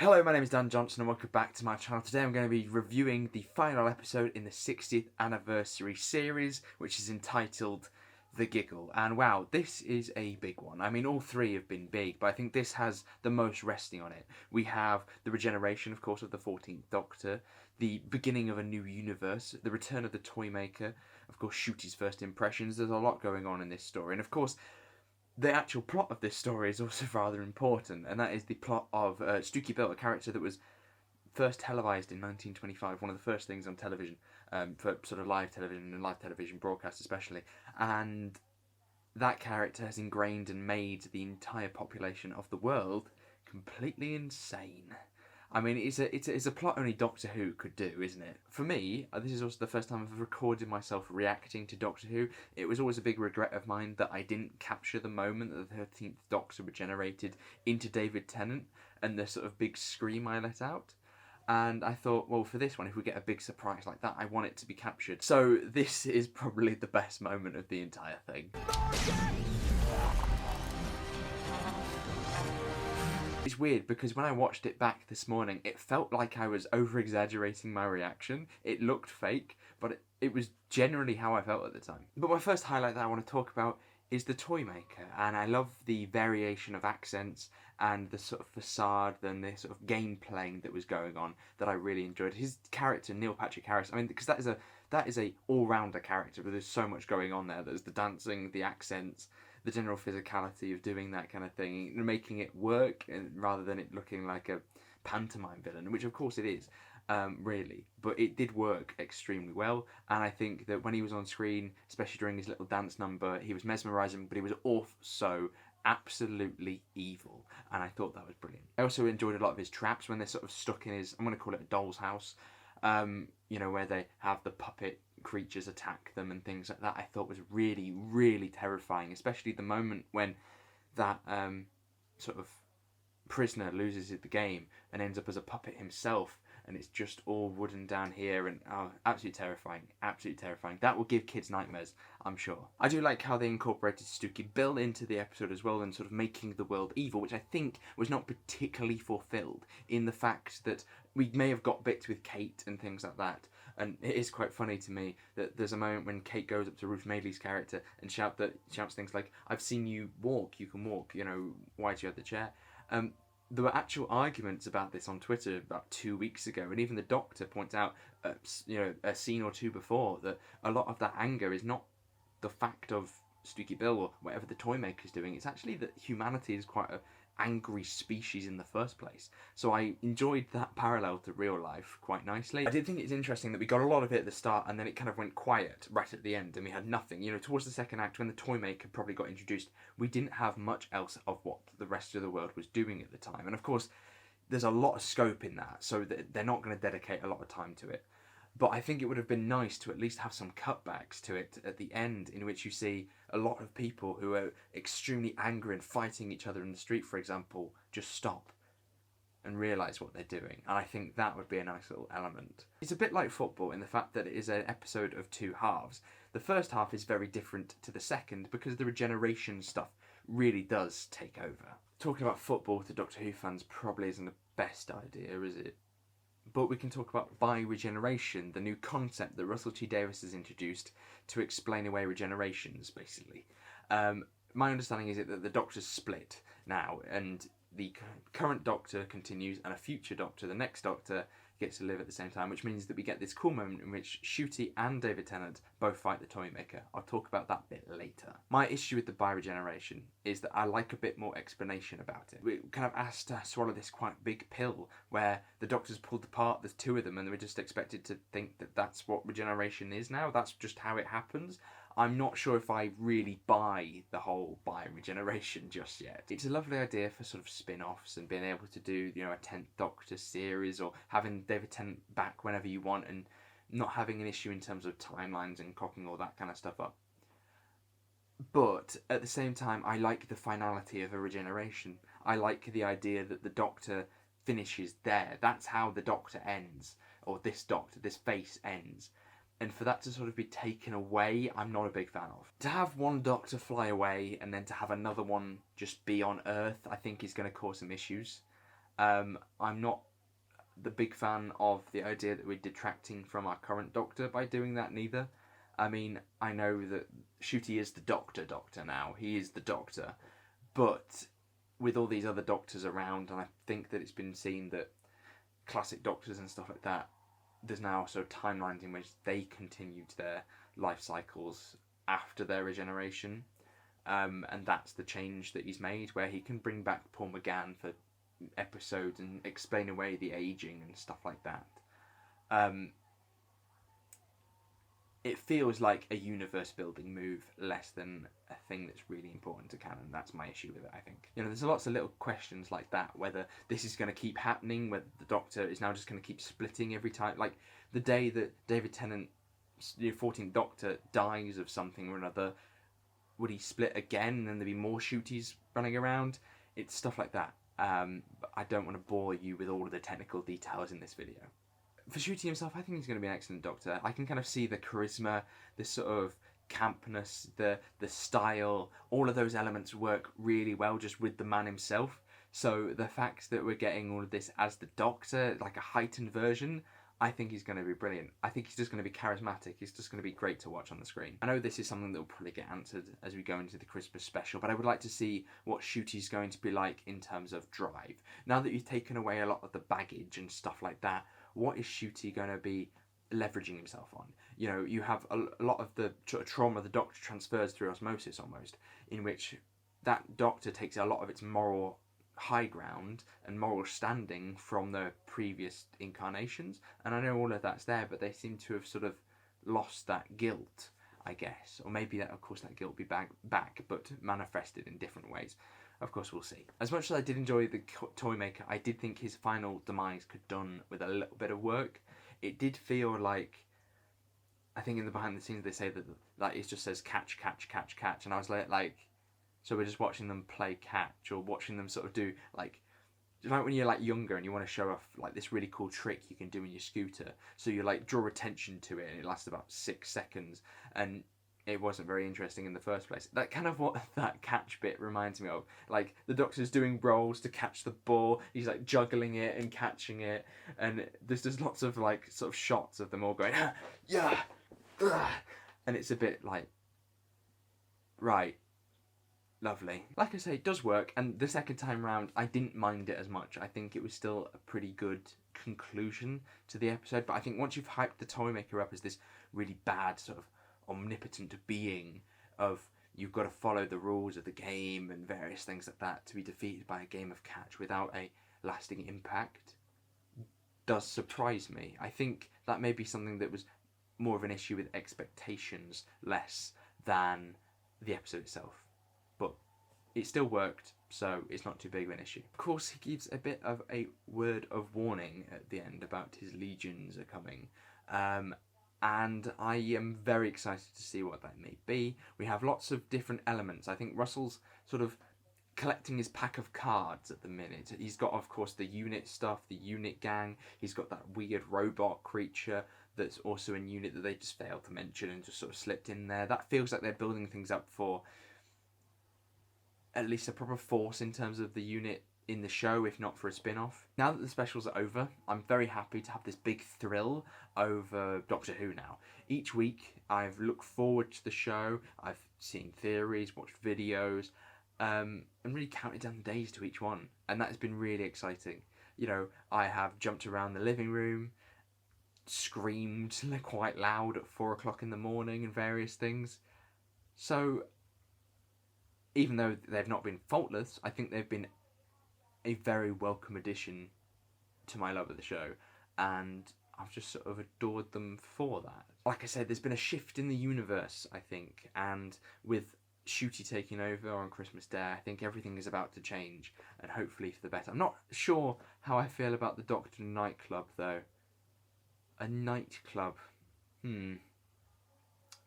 Hello, my name is Dan Johnson and welcome back to my channel. Today I'm going to be reviewing the final episode in the 60th anniversary series, which is entitled The Giggle. And wow, this is a big one. I mean, all three have been big, but I think this has the most resting on it. We have the regeneration, of course, of the 14th Doctor, the beginning of a new universe, the return of the Toymaker, of course, Ncuti's first impressions. There's a lot going on in this story. And of course, the actual plot of this story is also rather important, and that is the plot of Stooky Bill, a character that was first televised in 1925, one of the first things on television, for sort of live television and live television broadcasts especially, and that character has ingrained and made the entire population of the world completely insane. I mean, it's a plot only Doctor Who could do, isn't it? For me, this is also the first time I've recorded myself reacting to Doctor Who. It was always a big regret of mine that I didn't capture the moment that the 13th Doctor regenerated into David Tennant and the sort of big scream I let out. And I thought, well, for this one, if we get a big surprise like that, I want it to be captured. So this is probably the best moment of the entire thing. It's weird because when I watched it back this morning, it felt like I was over-exaggerating my reaction. It looked fake, but it was generally how I felt at the time. But my first highlight that I want to talk about is the Toymaker, and I love the variation of accents and the sort of facade and the sort of game playing that was going on that I really enjoyed. His character, Neil Patrick Harris, I mean, because that is a all-rounder character, but there's so much going on there. There's the dancing, the accents, the general physicality of doing that kind of thing, making it work rather than it looking like a pantomime villain, which of course it is, really. But it did work extremely well, and I think that when he was on screen, especially during his little dance number, he was mesmerising, but he was also absolutely evil, and I thought that was brilliant. I also enjoyed a lot of his traps when they're sort of stuck in his, I'm going to call it a doll's house, where they have the puppet creatures attack them and things like that. I thought was really, really terrifying, especially the moment when that sort of prisoner loses the game and ends up as a puppet himself, and it's just all wooden down here, and absolutely terrifying, absolutely terrifying. That will give kids nightmares, I'm sure. I do like how they incorporated Stooky Bill into the episode as well, and sort of making the world evil, which I think was not particularly fulfilled in the fact that we may have got bits with Kate and things like that. And it is quite funny to me that there's a moment when Kate goes up to Ruth Madeley's character and shouts things like, "I've seen you walk, you can walk, why do you have the chair?" There were actual arguments about this on Twitter about 2 weeks ago, and even the Doctor points out, a scene or two before, that a lot of that anger is not the fact of Stooky Bill or whatever the Toymaker's doing. It's actually that humanity is quite a angry species in the first place. So I enjoyed that parallel to real life quite nicely. I did think it's interesting that we got a lot of it at the start and then it kind of went quiet right at the end and we had nothing. Towards the second act, when the Toymaker probably got introduced, we didn't have much else of what the rest of the world was doing at the time. And of course, there's a lot of scope in that, so that they're not going to dedicate a lot of time to it. But I think it would have been nice to at least have some cutbacks to it at the end, in which you see a lot of people who are extremely angry and fighting each other in the street, for example, just stop and realise what they're doing. And I think that would be a nice little element. It's a bit like football in the fact that it is an episode of two halves. The first half is very different to the second because the regeneration stuff really does take over. Talking about football to Doctor Who fans probably isn't the best idea, is it? But we can talk about bi-regeneration, the new concept that Russell T Davies has introduced to explain away regenerations, basically. My understanding is that the Doctor's split now, and the current Doctor continues, and a future Doctor, the next Doctor, gets to live at the same time, which means that we get this cool moment in which Ncuti and David Tennant both fight the Toymaker. I'll talk about that bit later. My issue with the bi-regeneration is that I like a bit more explanation about it. We're kind of asked to swallow this quite big pill where the Doctor's pulled apart, there's two of them, and we're just expected to think that that's what regeneration is now, that's just how it happens. I'm not sure if I really buy the whole bi-regeneration just yet. It's a lovely idea for sort of spin-offs and being able to do, a 10th Doctor series, or having David Tennant back whenever you want and not having an issue in terms of timelines and cocking all that kind of stuff up. But at the same time, I like the finality of a regeneration. I like the idea that the Doctor finishes there. That's how the Doctor ends, or this face ends. And for that to sort of be taken away, I'm not a big fan of. To have one Doctor fly away and then to have another one just be on Earth, I think is going to cause some issues. I'm not the big fan of the idea that we're detracting from our current Doctor by doing that neither. I mean, I know that Ncuti is the Doctor now. He is the Doctor. But with all these other Doctors around, and I think that it's been seen that classic Doctors and stuff like that, there's now sort of timelines in which they continued their life cycles after their regeneration. And that's the change that he's made, where he can bring back Paul McGann for episodes and explain away the aging and stuff like that. It feels like a universe building move less than a thing that's really important to canon. That's my issue with it, I think. There's lots of little questions like that, whether this is going to keep happening, whether the Doctor is now just going to keep splitting every time. Like, the day that David Tennant's 14th Doctor dies of something or another, would he split again and then there'd be more Ncutis running around? It's stuff like that. But I don't want to bore you with all of the technical details in this video. For Ncuti himself, I think he's going to be an excellent Doctor. I can kind of see the charisma, the sort of campness, the style, all of those elements work really well just with the man himself. So the fact that we're getting all of this as the Doctor, like a heightened version, I think he's going to be brilliant. I think he's just going to be charismatic. He's just going to be great to watch on the screen. I know this is something that will probably get answered as we go into the Christmas special, but I would like to see what Ncuti's going to be like in terms of drive. Now that you've taken away a lot of the baggage and stuff like that, what is Ncuti going to be leveraging himself on? You have a lot of the trauma the Doctor transfers through osmosis almost, in which that Doctor takes a lot of its moral high ground and moral standing from the previous incarnations, and I know all of that's there, but they seem to have sort of lost that guilt, I guess, or maybe that, of course, that guilt will be back but manifested in different ways. Of course, we'll see. As much as I did enjoy the Toymaker, I did think his final demise could done with a little bit of work. It did feel like, I think in the behind the scenes they say that it just says catch, and I was like, so we're just watching them play catch, or watching them sort of do, like when you're like younger and you want to show off like this really cool trick you can do in your scooter, so you like draw attention to it and it lasts about 6 seconds, and it wasn't very interesting in the first place. That kind of what that catch bit reminds me of. Like, the Doctor's doing rolls to catch the ball, he's like juggling it and catching it, and there's just lots of like sort of shots of them all going, yeah, and it's a bit like, right, lovely. Like I say, it does work, and the second time round, I didn't mind it as much. I think it was still a pretty good conclusion to the episode, but I think once you've hyped the Toymaker up as this really bad sort of omnipotent being of you've got to follow the rules of the game and various things like that to be defeated by a game of catch without a lasting impact, does surprise me. I think that may be something that was more of an issue with expectations less than the episode itself. But it still worked, so it's not too big of an issue. Of course, he gives a bit of a word of warning at the end about his legions are coming. And I am very excited to see what that may be. We have lots of different elements. I think Russell's sort of collecting his pack of cards at the minute. He's got, of course, the unit stuff, the unit gang. He's got that weird robot creature that's also in unit that they just failed to mention and just sort of slipped in there. That feels like they're building things up for at least a proper force in terms of the unit in the show, if not for a spin-off. Now that the specials are over, I'm very happy to have this big thrill over Doctor Who now. Each week, I've looked forward to the show, I've seen theories, watched videos, and really counted down the days to each one. And that has been really exciting. I have jumped around the living room, screamed quite loud at 4 o'clock in the morning and various things. So, even though they've not been faultless, I think they've been a very welcome addition to my love of the show, and I've just sort of adored them for that. Like I said, there's been a shift in the universe, I think, and with Ncuti taking over on Christmas Day, I think everything is about to change, and hopefully for the better. I'm not sure how I feel about the Doctor nightclub, though. A nightclub. We'll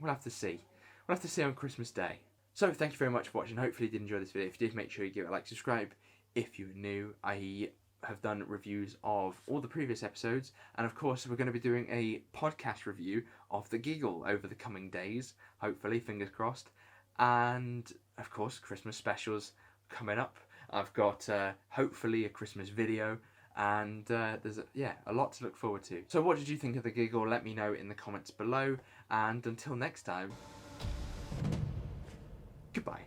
have to see. We'll have to see on Christmas Day. So, thank you very much for watching. Hopefully you did enjoy this video. If you did, make sure you give it a like, subscribe if you're new. I have done reviews of all the previous episodes, and of course we're going to be doing a podcast review of the Giggle over the coming days, hopefully, fingers crossed, and of course Christmas specials coming up. I've got hopefully a Christmas video, and there's a lot to look forward to. So what did you think of the Giggle? Let me know in the comments below, and until next time, goodbye.